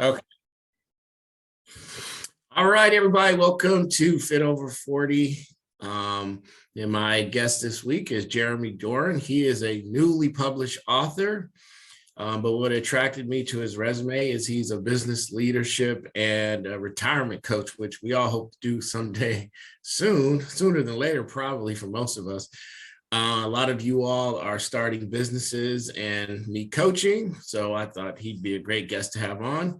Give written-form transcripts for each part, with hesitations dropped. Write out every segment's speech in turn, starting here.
Okay. All right, everybody. Welcome to Fit Over 40. And my guest this week is Jeremy Doran. He is a newly published author. But what attracted me to his resume is he's a business leadership and a retirement coach, which we all hope to do someday soon, sooner than later, probably for most of us. A lot of you all are starting businesses and need coaching. So I thought he'd be a great guest to have on.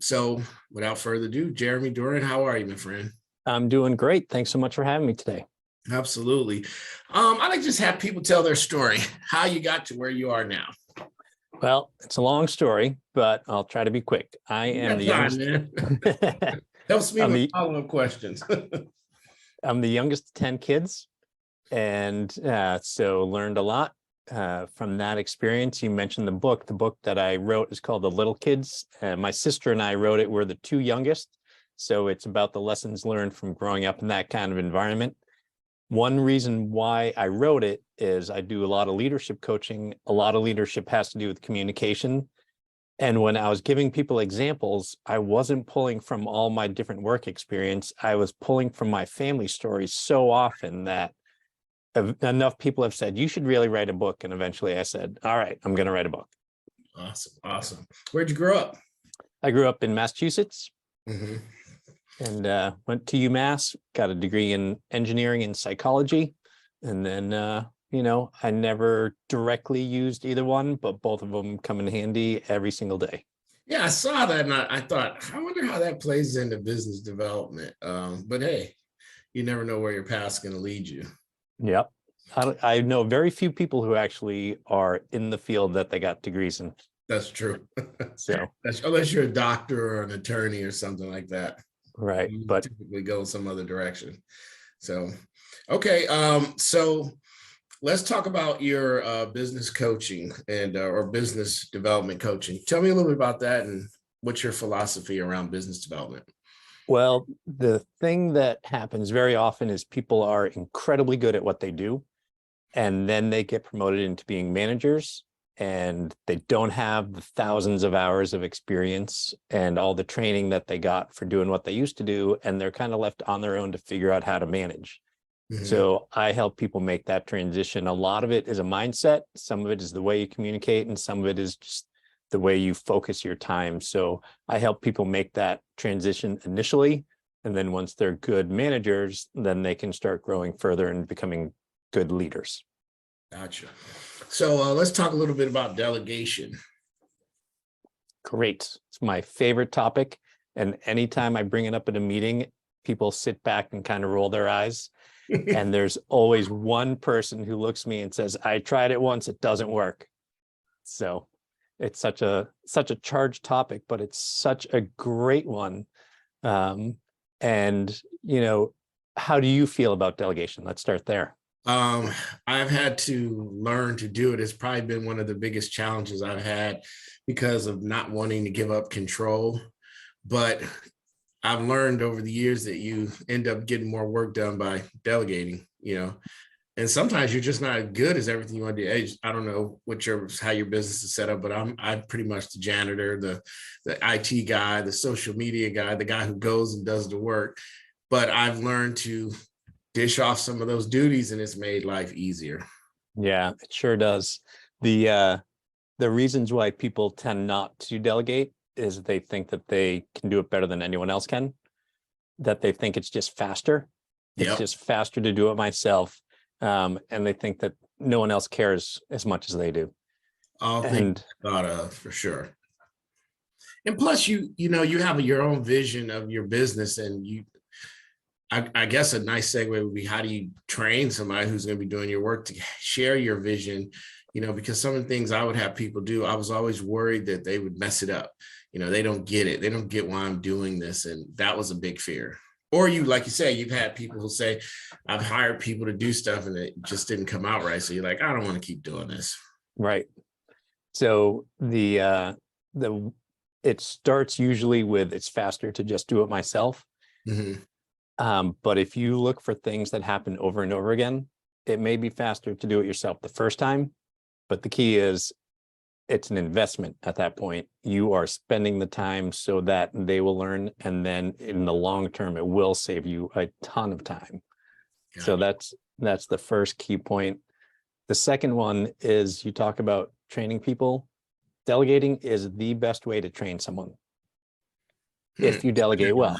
So without further ado, Jeremy Doran, how are you, my friend? I'm doing great. Thanks so much for having me today. Absolutely. I like to just have people tell their story, how you got to where you are now. Well, it's a long story, but I'll try to be quick. I am the youngest. Man. Helps me with follow-up questions. I'm the youngest of 10 kids, and so learned a lot from that experience. You mentioned the book. The book that I wrote is called The Little Kids. My sister and I wrote it. We're the two youngest, so it's about the lessons learned from growing up in that kind of environment. One reason why I wrote it is I do a lot of leadership coaching. A lot of leadership has to do with communication. And when I was giving people examples, I wasn't pulling from all my different work experience. I was pulling from my family stories so often that enough people have said, you should really write a book. And eventually I said, all right, I'm going to write a book. Awesome. Where'd you grow up? I grew up in Massachusetts. Mm-hmm. And went to UMass, got a degree in engineering and psychology. And then, I never directly used either one, but both of them come in handy every single day. Yeah, I saw that and I thought, I wonder how that plays into business development. But hey, you never know where your path's going to lead you. Yep. I know very few people who actually are in the field that they got degrees in. That's true. So unless you're a doctor or an attorney or something like that. Right. But typically go some other direction. So, okay. So let's talk about your business coaching and or business development coaching. Tell me a little bit about that and what's your philosophy around business development? Well, the thing that happens very often is people are incredibly good at what they do, and then they get promoted into being managers, and they don't have the thousands of hours of experience and all the training that they got for doing what they used to do. And they're kind of left on their own to figure out how to manage. Mm-hmm. So I help people make that transition. A lot of it is a mindset. Some of it is the way you communicate, and some of it is just the way you focus your time. So I help people make that transition initially. And then once they're good managers, then they can start growing further and becoming good leaders. Gotcha. So let's talk a little bit about delegation. Great. It's my favorite topic. And anytime I bring it up at a meeting, people sit back and kind of roll their eyes. And there's always one person who looks at me and says, I tried it once, it doesn't work. So it's such a charged topic, but it's such a great one. And, how do you feel about delegation? Let's start there. I've had to learn to do it. It's probably been one of the biggest challenges I've had because of not wanting to give up control. But I've learned over the years that you end up getting more work done by delegating, and sometimes you're just not as good as everything you want to do. I don't know how your business is set up, but I'm pretty much the janitor, the IT guy, the social media guy, the guy who goes and does the work. But I've learned to dish off some of those duties, and it's made life easier. Yeah, it sure does. The reasons why people tend not to delegate is they think that they can do it better than anyone else can, that they think it's just faster. It's just faster to do it myself. And they think that no one else cares as much as they do. All things thought of, for sure. And plus you have your own vision of your business, and I guess a nice segue would be, how do you train somebody who's going to be doing your work to share your vision? Because some of the things I would have people do, I was always worried that they would mess it up. They don't get it. They don't get why I'm doing this. And that was a big fear. Or like you say, you've had people who say, I've hired people to do stuff and it just didn't come out right. So you're like, I don't want to keep doing this. Right. So it starts usually with, it's faster to just do it myself. Mm-hmm. But if you look for things that happen over and over again, it may be faster to do it yourself the first time. But the key is it's an investment at that point. You are spending the time so that they will learn, and then in the long term, it will save you a ton of time. So that's the first key point. The second one is you talk about training people. Delegating is the best way to train someone if you delegate well.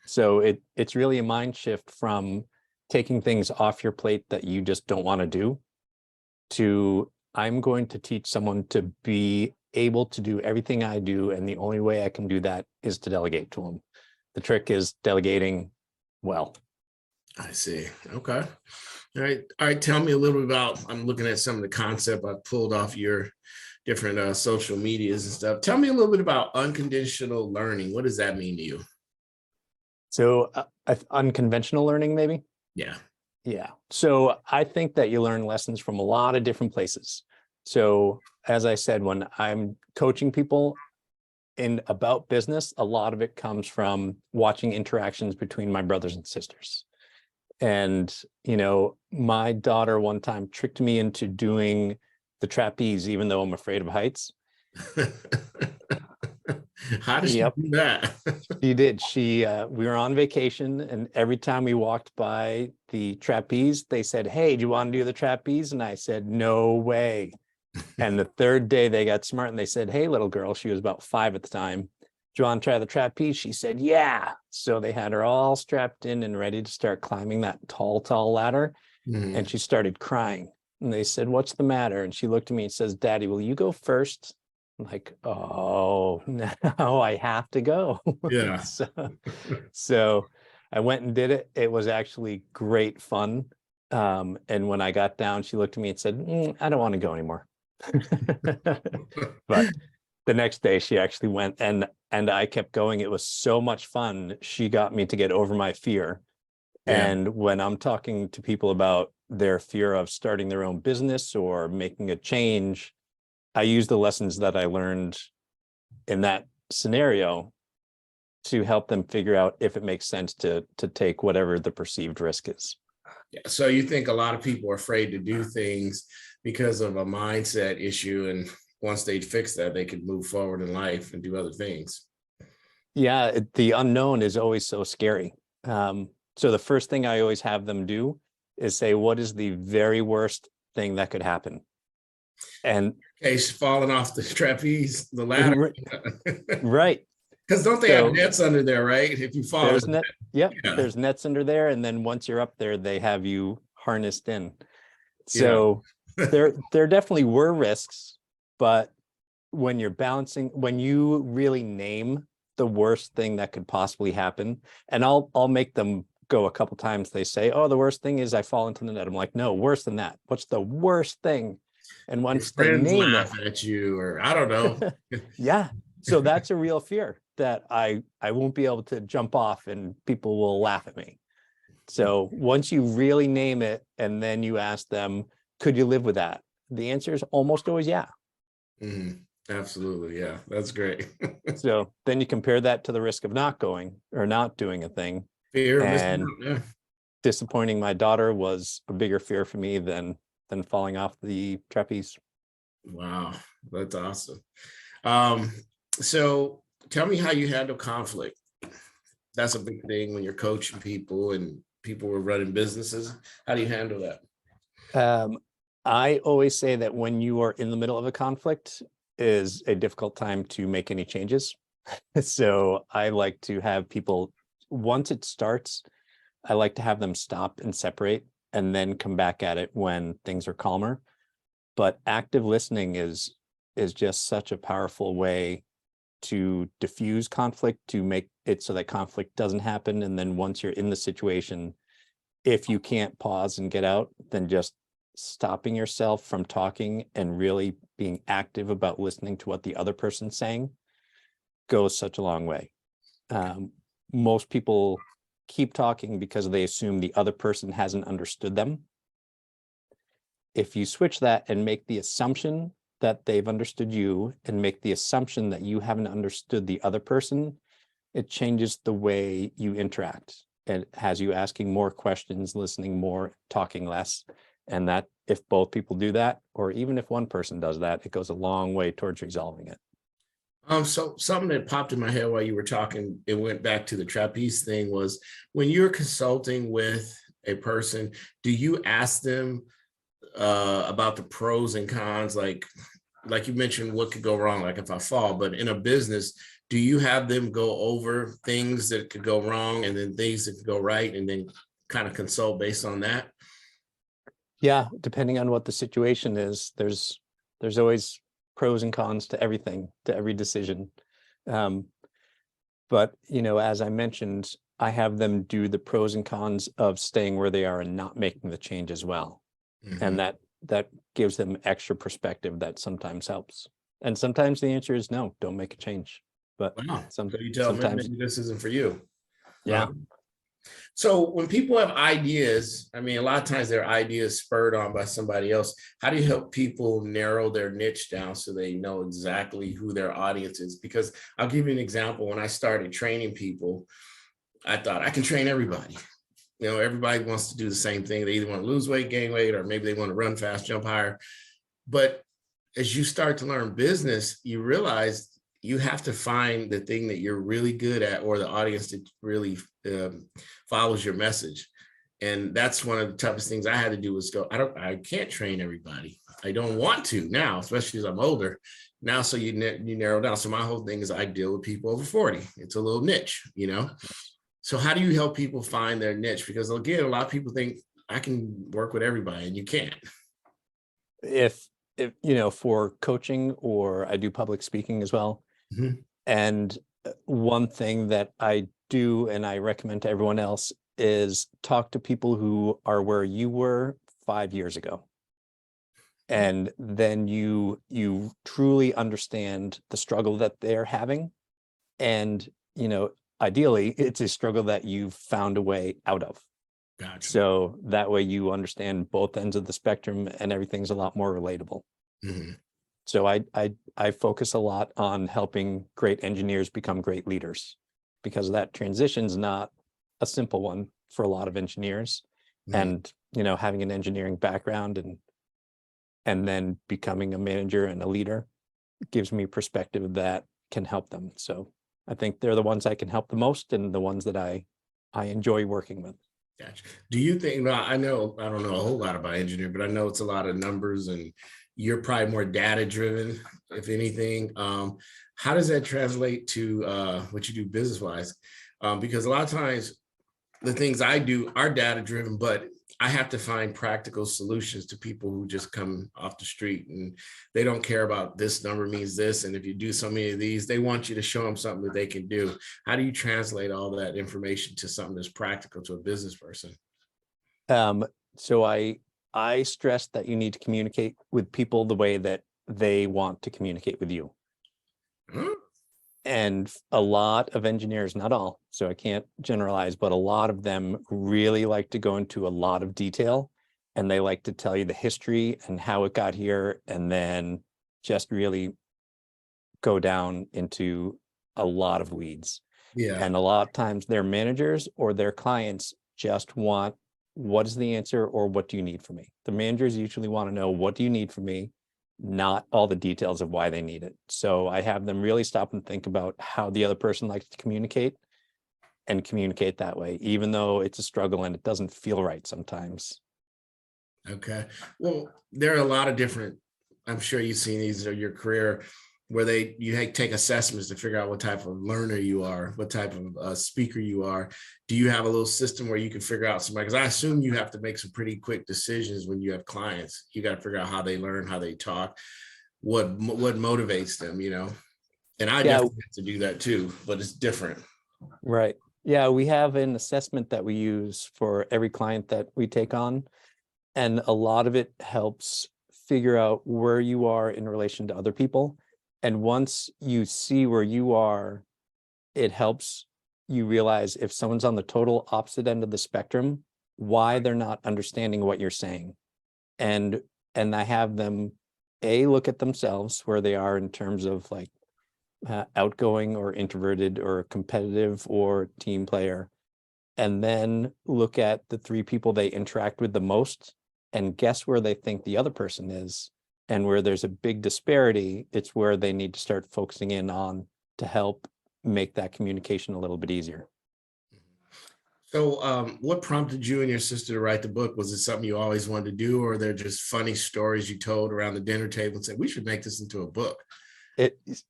So it's really a mind shift from taking things off your plate that you just don't want to do to I'm going to teach someone to be able to do everything I do. And the only way I can do that is to delegate to them. The trick is delegating well. I see. Okay. All right. All right. Tell me a little bit about, I'm looking at some of the concept I pulled off your different social medias and stuff. Tell me a little bit about unconditional learning. What does that mean to you? So unconventional learning, maybe? Yeah. Yeah. So I think that you learn lessons from a lot of different places. So as I said, when I'm coaching people about business, a lot of it comes from watching interactions between my brothers and sisters. And, my daughter one time tricked me into doing the trapeze, even though I'm afraid of heights. How did she do that? She did. We were on vacation, and every time we walked by the trapeze, they said, "Hey, do you want to do the trapeze?" And I said, "No way." And the third day they got smart and they said, "Hey, little girl," she was about 5 at the time, "do you want to try the trapeze?" She said, "Yeah." So they had her all strapped in and ready to start climbing that tall ladder. And she started crying. And they said, "What's the matter?" And she looked at me and says, "Daddy, will you go first?" I'm like, "Oh, no, I have to go." Yeah. So I went and did it. It was actually great fun. And when I got down, she looked at me and said, "I don't want to go anymore." But the next day she actually went, and I kept going. It was so much fun. She got me to get over my fear. Yeah. And when I'm talking to people about their fear of starting their own business or making a change, I use the lessons that I learned in that scenario to help them figure out if it makes sense to take whatever the perceived risk is. Yeah. So you think a lot of people are afraid to do things because of a mindset issue, and once they fix that, they could move forward in life and do other things. Yeah, the unknown is always so scary. So the first thing I always have them do is say, what is the very worst thing that could happen? And case falling off the trapeze, the ladder. Right. Because don't they have nets under there, right? If you fall. There's there's nets under there. And then once you're up there, they have you harnessed in. So there definitely were risks, but when you're balancing, when you really name the worst thing that could possibly happen, and I'll make them go a couple times. They say, "Oh, the worst thing is I fall into the net." I'm like, "No, worse than that. What's the worst thing?" And once they name it, at you, or I don't know. Yeah. So that's a real fear that I won't be able to jump off and people will laugh at me. So once you really name it and then you ask them, could you live with that? The answer is almost always yeah. Absolutely. Yeah, that's great. So then you compare that to the risk of not going or not doing a thing. Fear and of missing out, disappointing my daughter was a bigger fear for me than falling off the trapeze. Wow, that's awesome. So tell me how you handle conflict. That's a big thing when you're coaching people and people are running businesses. How do you handle that? I always say that when you are in the middle of a conflict is a difficult time to make any changes. So I like to have people, once it starts, I like to have them stop and separate and then come back at it when things are calmer. But active listening is just such a powerful way to diffuse conflict, to make it so that conflict doesn't happen. And then once you're in the situation, if you can't pause and get out, then just stopping yourself from talking and really being active about listening to what the other person's saying goes such a long way. Most people keep talking because they assume the other person hasn't understood them. If you switch that and make the assumption that they've understood you and make the assumption that you haven't understood the other person, it changes the way you interact. It has you asking more questions, listening more, talking less. And that if both people do that, or even if one person does that, it goes a long way towards resolving it. So something that popped in my head while you were talking, it went back to the trapeze thing, was when you're consulting with a person, do you ask them about the pros and cons, like you mentioned, what could go wrong, like if I fall, but in a business, do you have them go over things that could go wrong and then things that could go right, and then kind of consult based on that? Yeah, depending on what the situation is, there's always pros and cons to everything, to every decision. But as I mentioned, I have them do the pros and cons of staying where they are and not making the change as well. Mm-hmm. And that gives them extra perspective that sometimes helps. And sometimes the answer is no, don't make a change. But Wow. So you tell them sometimes, maybe this isn't for you. yeah. So when people have ideas, I mean, a lot of times their ideas spurred on by somebody else. How do you help people narrow their niche down so they know exactly who their audience is? Because I'll give you an example. When I started training people, I thought I can train everybody. Everybody wants to do the same thing. They either want to lose weight, gain weight, or maybe they want to run fast, jump higher. But as you start to learn business, you realize you have to find the thing that you're really good at, or the audience that really follows your message. And that's one of the toughest things I had to do, was I can't train everybody. I don't want to now, especially as I'm older now. So you narrow down. So my whole thing is I deal with people over 40. It's a little niche, So how do you help people find their niche? Because again, a lot of people think I can work with everybody, and you can't. If for coaching, or I do public speaking as well. Mm-hmm. And one thing that I do, and I recommend to everyone else, is talk to people who are where you were 5 years ago. And then you truly understand the struggle that they're having. And, ideally, it's a struggle that you've found a way out of. Gotcha. So that way you understand both ends of the spectrum, and everything's a lot more relatable. Mm-hmm. So I focus a lot on helping great engineers become great leaders, because that transition's not a simple one for a lot of engineers. Mm-hmm. And having an engineering background and then becoming a manager and a leader gives me perspective that can help them. So I think they're the ones I can help the most, and the ones that I enjoy working with. Gotcha. Do you think, I know, I don't know a whole lot about engineering, but I know it's a lot of numbers, and you're probably more data driven, if anything. How does that translate to what you do business wise? Because a lot of times the things I do are data driven, but I have to find practical solutions to people who just come off the street and they don't care about this number means this. And if you do so many of these, they want you to show them something that they can do. How do you translate all that information to something that's practical to a business person? So I stress that you need to communicate with people the way that they want to communicate with you. Huh? And a lot of engineers, not all, so I can't generalize, but a lot of them really like to go into a lot of detail, and they like to tell you the history and how it got here, and then just really go down into a lot of weeds. Yeah. And a lot of times their managers or their clients just want, what is the answer, or what do you need from me? The managers usually want to know, what do you need from me? Not all the details of why they need it. So I have them really stop and think about how the other person likes to communicate, and communicate that way, even though it's a struggle and it doesn't feel right sometimes. Okay. Well, there are a lot of different, I'm sure you've seen these in your career, where you take assessments to figure out what type of learner you are, what type of speaker you are. Do you have a little system where you can figure out somebody? Because I assume you have to make some pretty quick decisions when you have clients. You got to figure out how they learn, how they talk, what motivates them, And I definitely have to do that too, but it's different. Right. Yeah, we have an assessment that we use for every client that we take on, and a lot of it helps figure out where you are in relation to other people. And once you see where you are, it helps you realize if someone's on the total opposite end of the spectrum, why they're not understanding what you're saying. And I have them look at themselves, where they are in terms of like outgoing or introverted or competitive or team player, and then look at the 3 people they interact with the most and guess where they think the other person is. And where there's a big disparity, it's where they need to start focusing in on to help make that communication a little bit easier. So what prompted you and your sister to write the book? Was it something you always wanted to do, or they're just funny stories you told around the dinner table and said, we should make this into a book?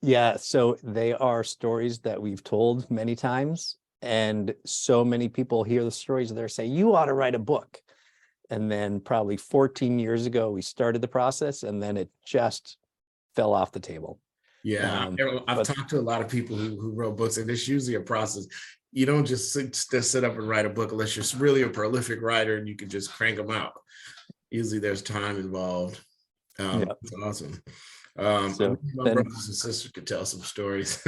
Yeah, so they are stories that we've told many times, and so many people hear the stories there say, you ought to write a book. And then probably 14 years ago, we started the process, and then it just fell off the table. Yeah, I've talked to a lot of people who wrote books, and it's usually a process. You don't just sit up and write a book unless you're really a prolific writer and you can just crank them out. Usually there's time involved. It's awesome. So my brothers and sisters could tell some stories.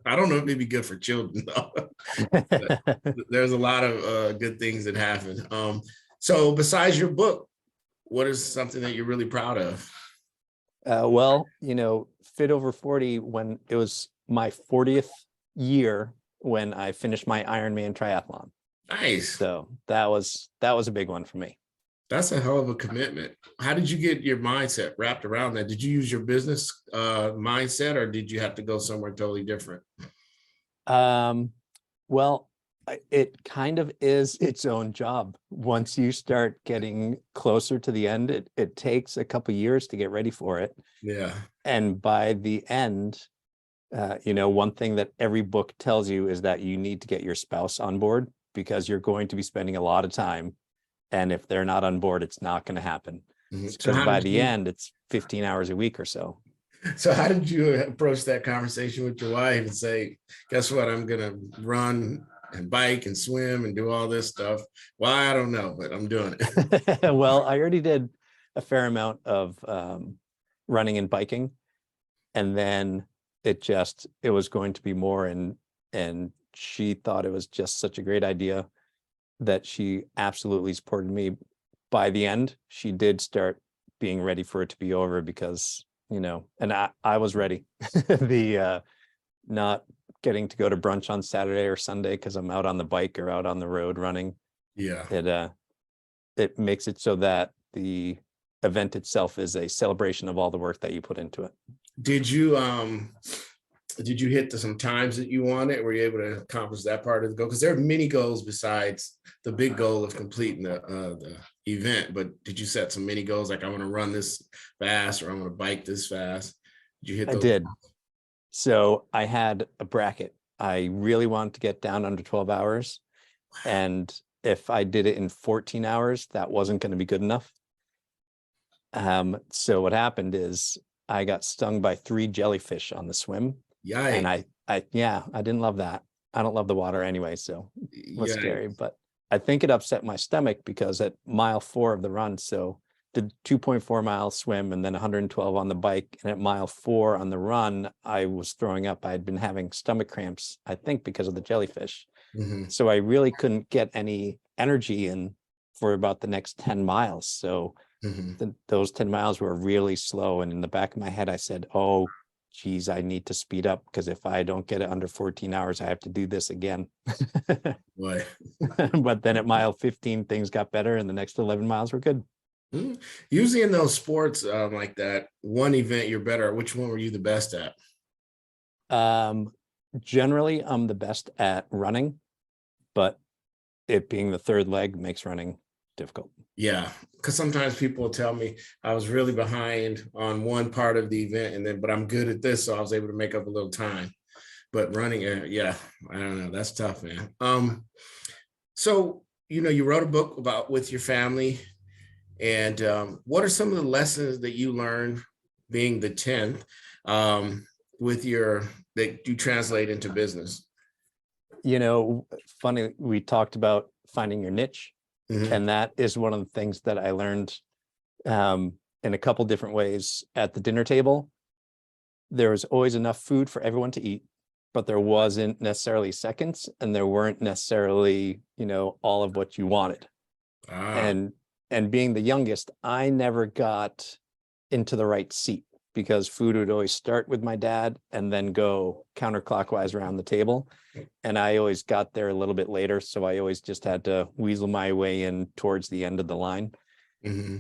I don't know if it'd be good for children though. There's a lot of good things that happen. So besides your book, what is something that you're really proud of? Well, Fit Over 40, when it was my 40th year when I finished my Ironman triathlon. Nice. So that was a big one for me. That's a hell of a commitment. How did you get your mindset wrapped around that? Did you use your business mindset, or did you have to go somewhere totally different? Well, it kind of is its own job. Once you start getting closer to the end, it takes a couple of years to get ready for it. Yeah. And by the end, one thing that every book tells you is that you need to get your spouse on board, because you're going to be spending a lot of time. And if they're not on board, it's not going to happen. Because by the end, it's 15 hours a week or so. So how did you approach that conversation with your wife and say, guess what, I'm going to run and bike and swim and do all this stuff? Why? I don't know, but I'm doing it. Well, I already did a fair amount of running and biking. And then it was going to be more. And she thought it was just such a great idea that she absolutely supported me. By the end, she did start being ready for it to be over, because, and I was ready. The not getting to go to brunch on Saturday or Sunday because I'm out on the bike or out on the road running. Yeah. It makes it so that the event itself is a celebration of all the work that you put into it. Did you hit some times that you wanted? Were you able to accomplish that part of the goal? Because there are many goals besides the big goal of completing the event. But did you set some mini goals, like I want to run this fast or I want to bike this fast? Did you hit those? I did. So I had a bracket. I really wanted to get down under 12 hours. And if I did it in 14 hours, that wasn't going to be good enough. So what happened is I got stung by 3 jellyfish on the swim. Yikes. And I didn't love that. I don't love the water anyway, so it was scary. But I think it upset my stomach, because at mile 4 of the run, so did 2.4 miles swim and then 112 on the bike. And at mile 4 on the run, I was throwing up. I had been having stomach cramps, I think because of the jellyfish. Mm-hmm. So I really couldn't get any energy in for about the next 10 miles. So those 10 miles were really slow. And in the back of my head, I said, oh, geez, I need to speed up, because if I don't get it under 14 hours, I have to do this again. But then at mile 15, things got better, and the next 11 miles were good. Usually in those sports like that, one event you're better at. Which one were you the best at? Generally, I'm the best at running, but it being the third leg makes running difficult. Yeah, because sometimes people will tell me I was really behind on one part of the event, but I'm good at this, so I was able to make up a little time. But running, I don't know, that's tough, man. So you wrote a book with your family, and what are some of the lessons that you learned being the 10th that you translate into business? Funny, we talked about finding your niche. Mm-hmm. And that is one of the things that I learned in a couple different ways. At the dinner table, there was always enough food for everyone to eat, but there wasn't necessarily seconds, and there weren't necessarily, all of what you wanted. And being the youngest, I never got into the right seat, because food would always start with my dad and then go counterclockwise around the table. And I always got there a little bit later. So I always just had to weasel my way in towards the end of the line. Mm-hmm.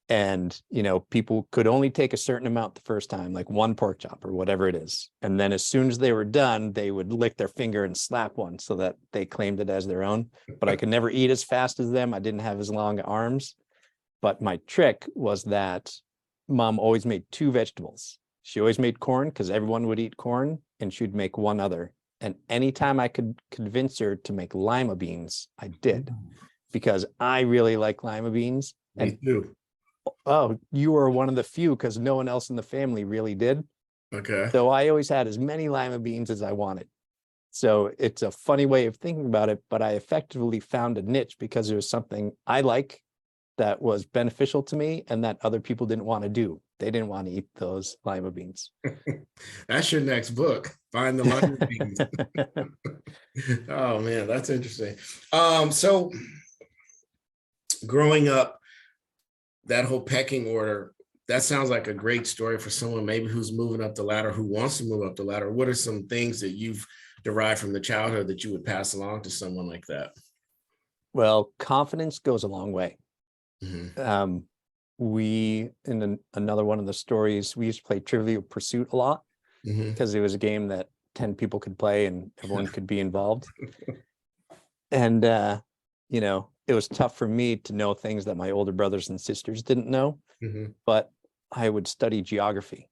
And, people could only take a certain amount the first time, like one pork chop or whatever it is. And then as soon as they were done, they would lick their finger and slap one so that they claimed it as their own. But I could never eat as fast as them. I didn't have as long arms. But my trick was that mom always made two vegetables. She always made corn because everyone would eat corn, and she'd make one other. And anytime I could convince her to make lima beans, I did, because I really like lima beans. Me too. Oh, you were one of the few, because no one else in the family really did. Okay. So I always had as many lima beans as I wanted. So it's a funny way of thinking about it, but I effectively found a niche because it was something I like that was beneficial to me and that other people didn't want to do. They didn't want to eat those lima beans. That's your next book. Find the lima beans. Oh man, that's interesting. So growing up, that whole pecking order, that sounds like a great story for someone maybe who's moving up the ladder, who wants to move up the ladder. What are some things that you've derived from the childhood that you would pass along to someone like that? Well, confidence goes a long way. Mm-hmm. Another one of the stories, we used to play Trivial Pursuit a lot Mm-hmm. because it was a game that 10 people could play and everyone could be involved. And, it was tough for me to know things that my older brothers and sisters didn't know, Mm-hmm. but I would study geography.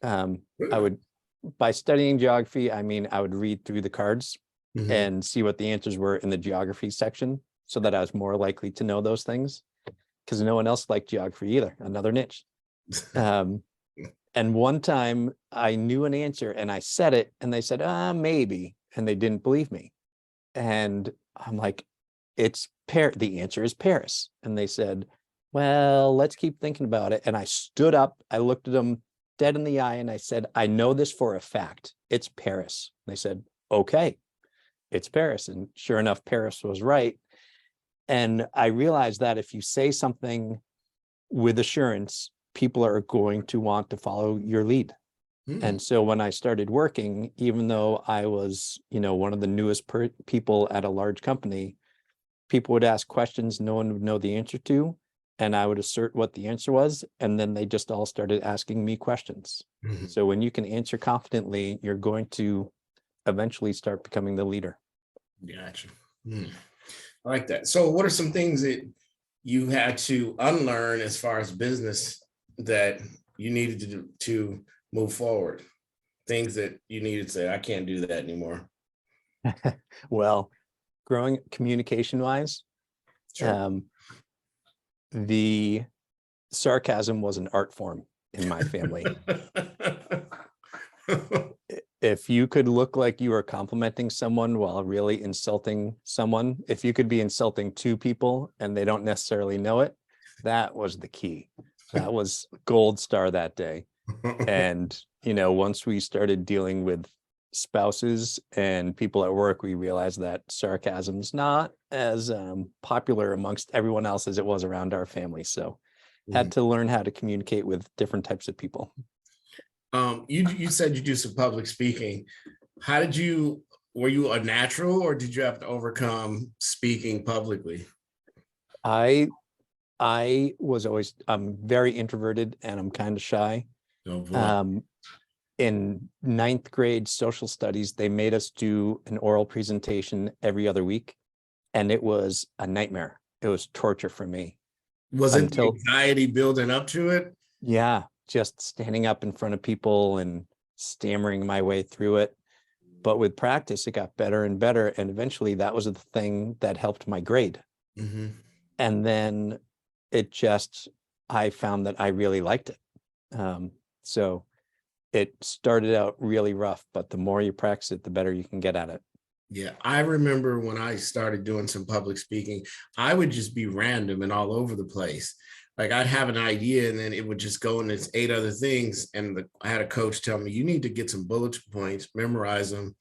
By studying geography, I mean, I would read through the cards Mm-hmm. and see what the answers were in the geography section so that I was more likely to know those things, because no one else liked geography either, another niche. And one time I knew an answer and I said it and they said, maybe, and they didn't believe me. And I'm like, the answer is Paris. And they said, well, let's keep thinking about it. And I stood up, I looked at them dead in the eye and I said, I know this for a fact. It's Paris. And they said, okay, it's Paris. And sure enough, Paris was right. And I realized that if you say something with assurance, people are going to want to follow your lead. Mm-hmm. And so when I started working, even though I was, one of the newest people at a large company, people would ask questions no one would know the answer to, and I would assert what the answer was, and then they just all started asking me questions. Mm-hmm. So when you can answer confidently, you're going to eventually start becoming the leader. Gotcha. I like that. So what are some things that you had to unlearn as far as business that you needed to do to move forward? Things that you needed to say, I can't do that anymore. Well, growing communication wise, Sure. the sarcasm was an art form in my family. If you could look like you were complimenting someone while really insulting someone, if you could be insulting two people and they don't necessarily know it, that was the key. That was gold star that day. And, once we started dealing with spouses and people at work, we realized that sarcasm's not as popular amongst everyone else as it was around our family. So had to learn how to communicate with different types of people. You said you do some public speaking. Were you a natural or did you have to overcome speaking publicly? I was always, I'm very introverted and I'm kind of shy. Oh, boy. In 9th grade social studies, they made us do an oral presentation every other week, and it was a nightmare. It was torture for me. Was it the anxiety building up to it? Yeah, just standing up in front of people and stammering my way through it. But with practice, it got better and better. And eventually that was the thing that helped my grade. Mm-hmm. And then I found that I really liked it. So it started out really rough, but the more you practice it, the better you can get at it. Yeah, I remember when I started doing some public speaking, I would just be random and all over the place. Like I'd have an idea and then it would just go into 8 other things. And I had a coach tell me, you need to get some bullet points, memorize them,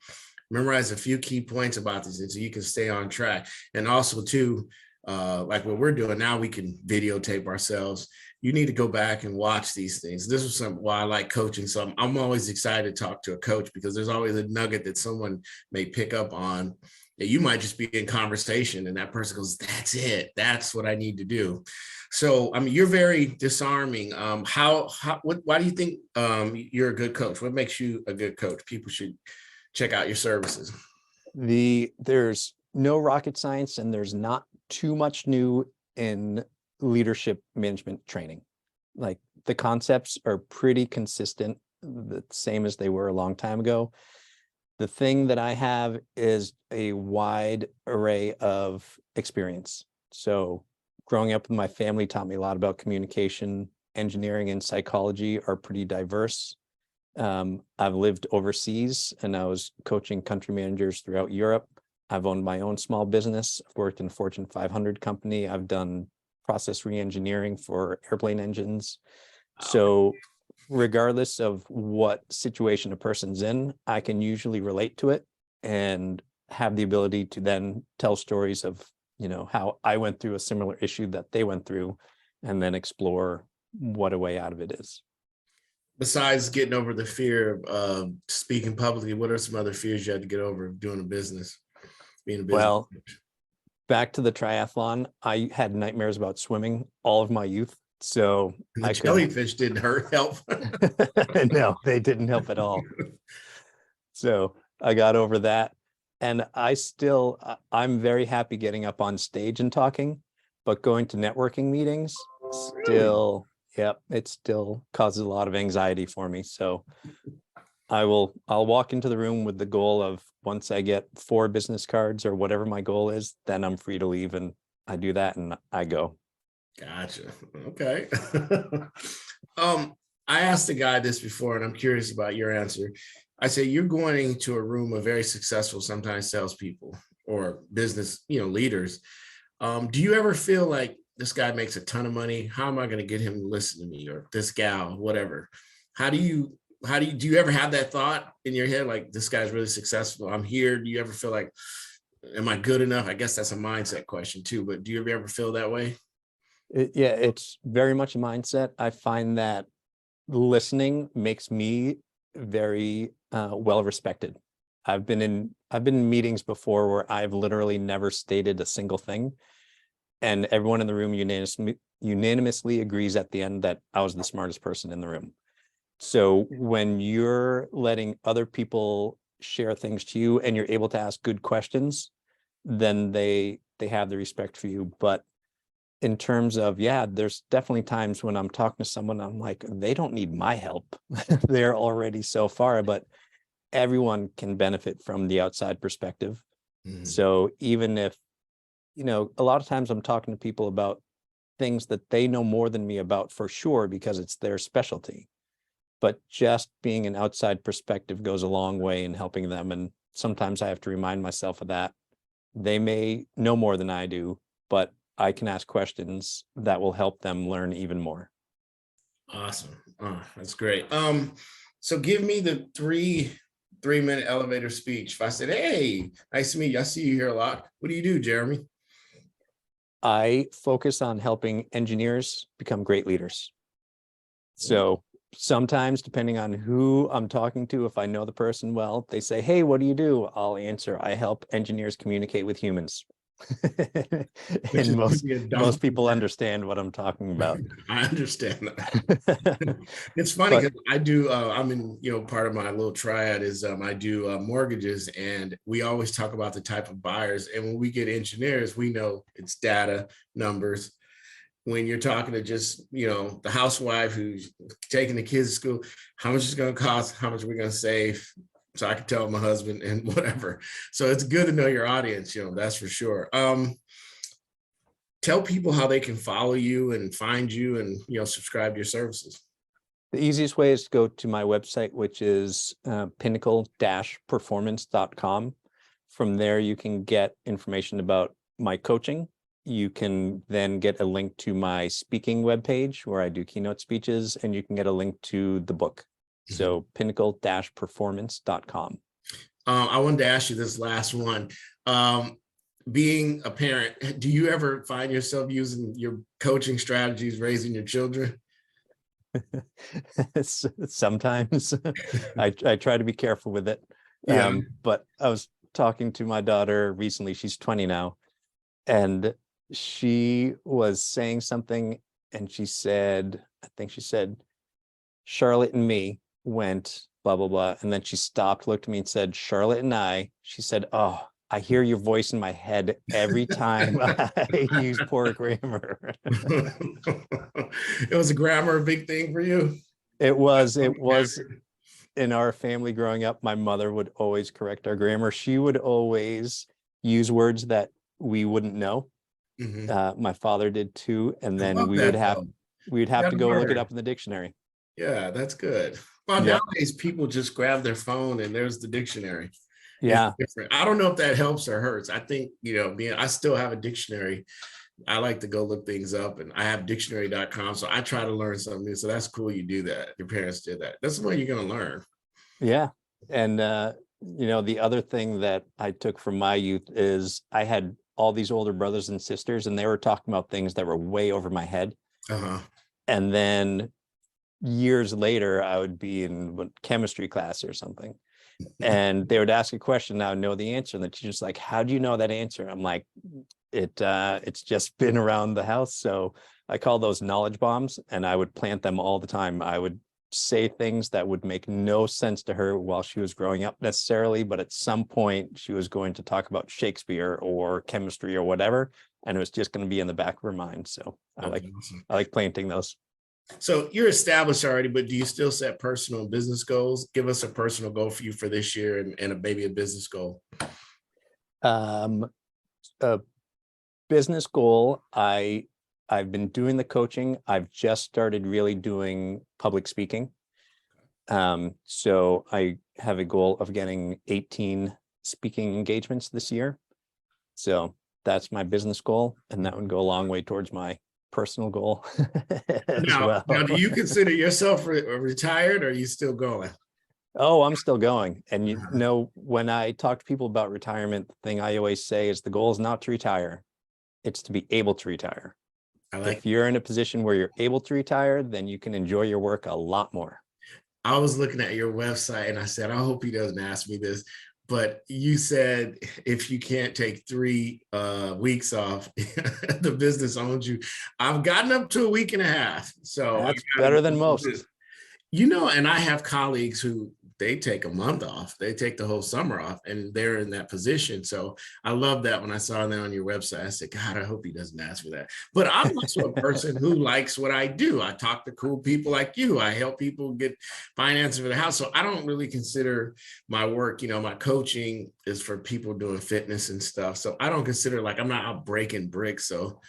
memorize a few key points about this so you can stay on track. And also too, like what we're doing now, we can videotape ourselves. You need to go back and watch these things. This is why I like coaching. So I'm always excited to talk to a coach because there's always a nugget that someone may pick up on you might just be in conversation and that person goes, that's it. That's what I need to do. So, I mean, you're very disarming. Why do you think you're a good coach? What makes you a good coach? People should check out your services. There's no rocket science, and there's not too much new in leadership management training. Like, the concepts are pretty consistent, the same as they were a long time ago. The thing that I have is a wide array of experience. So growing up with my family taught me a lot about communication. Engineering and psychology are pretty diverse. I've lived overseas and I was coaching country managers throughout Europe. I've owned my own small business. I've worked in a Fortune 500 company. I've done process re-engineering for airplane engines. So regardless of what situation a person's in, I can usually relate to it and have the ability to then tell stories of, how I went through a similar issue that they went through, and then explore what a way out of it is. Besides getting over the fear of speaking publicly, what are some other fears you had to get over doing a business, being a business Well, coach? back to the triathlon, I had nightmares about swimming all of my youth. So And the jellyfish didn't help. No, they didn't help at all. So I got over that. And I'm very happy getting up on stage and talking, but going to networking meetings still, it still causes a lot of anxiety for me. So I'll walk into the room with the goal of, once I get 4 business cards or whatever my goal is, then I'm free to leave. And I do that and I go. Gotcha. Okay. I asked the guy this before, and I'm curious about your answer. I say, you're going into a room of very successful, sometimes salespeople or business, leaders. Do you ever feel like, this guy makes a ton of money, how am I going to get him to listen to me, or this gal, whatever? Do you ever have that thought in your head, like, this guy's really successful, I'm here? Do you ever feel like, am I good enough? I guess that's a mindset question too, but do you ever feel that way? It's very much a mindset. I find that listening makes me very well respected. I've been in meetings before where I've literally never stated a single thing, and everyone in the room unanimously agrees at the end that I was the smartest person in the room. So when you're letting other people share things to you and you're able to ask good questions, then they have the respect for you. But in terms of, there's definitely times when I'm talking to someone, I'm like, they don't need my help. They're already so far, but everyone can benefit from the outside perspective. Mm-hmm. So even if, a lot of times I'm talking to people about things that they know more than me about, for sure, because it's their specialty. But just being an outside perspective goes a long way in helping them. And sometimes I have to remind myself of that. They may know more than I do, but I can ask questions that will help them learn even more. Awesome. That's great. So give me the 3-minute elevator speech. If I said, hey, nice to meet you, I see you here a lot, what do you do, Jeremy? I focus on helping engineers become great leaders. So sometimes, depending on who I'm talking to, if I know the person well, they say, hey, what do you do? I'll answer, I help engineers communicate with humans. And most people understand what I'm talking about. I understand that. It's funny because I do, I'm in, part of my little triad is I do mortgages, and we always talk about the type of buyers. And when we get engineers, we know it's data, numbers. When you're talking to just, the housewife who's taking the kids to school, how much is it going to cost? How much are we going to save? So I can tell my husband and whatever. So it's good to know your audience, that's for sure. Tell people how they can follow you and find you and, subscribe to your services. The easiest way is to go to my website, which is pinnacle-performance.com. From there, you can get information about my coaching. You can then get a link to my speaking webpage where I do keynote speeches, and you can get a link to the book. So pinnacle-performance.com. I wanted to ask you this last one. Being a parent, do you ever find yourself using your coaching strategies, raising your children? Sometimes. I try to be careful with it. Yeah. But I was talking to my daughter recently. She's 20 now. And she was saying something and she said, I think she said, Charlotte and me went blah, blah, blah. And then she stopped, looked at me and said, Charlotte and I, she said, oh, I hear your voice in my head every time I use poor grammar. It was a grammar a big thing for you? It was in our family growing up. My mother would always correct our grammar. She would always use words that we wouldn't know. My father did too. And I then love that, though. we'd You have to gotta go look it learn. up in the dictionary. Yeah, that's good. Well, Yep. nowadays people just grab their phone and there's the dictionary. It's Yeah. different. I don't know if that helps or hurts. I think, I still have a dictionary. I like to go look things up, and I have dictionary.com. So I try to learn something new. So that's cool you do that. Your parents did that. That's the way you're going to learn. Yeah. And, the other thing that I took from my youth is I had all these older brothers and sisters, and they were talking about things that were way over my head. Uh-huh. And then years later, I would be in chemistry class or something, and they would ask a question, and I would know the answer. And the teacher's like, how do you know that answer? I'm like, it's just been around the house. So I call those knowledge bombs, and I would plant them all the time. I would say things that would make no sense to her while she was growing up necessarily, but at some point she was going to talk about Shakespeare or chemistry or whatever, and it was just going to be in the back of her mind. So I like planting those. So you're established already, but do you still set personal and business goals? Give us a personal goal for you for this year and maybe a business goal. A business goal, I've been doing the coaching. I've just started really doing public speaking. So I have a goal of getting 18 speaking engagements this year. So that's my business goal, and that would go a long way towards my personal goal as well. Now, do you consider yourself retired, or are you still going? Oh, I'm still going. And when I talk to people about retirement, the thing I always say is the goal is not to retire. It's to be able to retire. If you're in a position where you're able to retire, then you can enjoy your work a lot more. I was looking at your website and I said, I hope he doesn't ask me this, but you said if you can't take 3 weeks off, the business owns you. I've gotten up to a week and a half. So that's better than most. And I have colleagues who they take a month off, they take the whole summer off, and they're in that position. So I love that when I saw that on your website. I said, God, I hope he doesn't ask me that. But I'm also a person who likes what I do. I talk to cool people like you. I help people get finances for the house. So I don't really consider my work, my coaching is for people doing fitness and stuff. So I don't consider I'm not out breaking bricks. So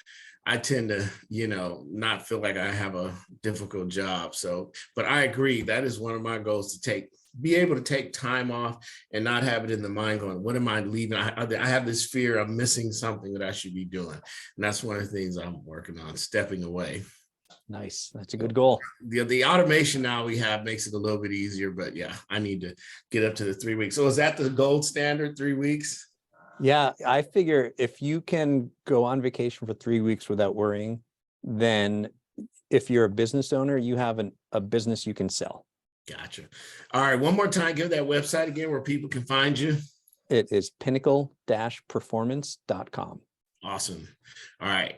I tend to, not feel like I have a difficult job. So, but I agree. That is one of my goals, to be able to take time off and not have it in the mind going, what am I leaving? I have this fear of missing something that I should be doing. And that's one of the things I'm working on, stepping away. Nice. That's a good goal. The automation now we have makes it a little bit easier, but yeah, I need to get up to the 3 weeks. So is that the gold standard, 3 weeks? Yeah, I figure if you can go on vacation for 3 weeks without worrying, then if you're a business owner, you have a business you can sell. Gotcha. All right. One more time, give that website again where people can find you. It is pinnacle-performance.com. Awesome. All right.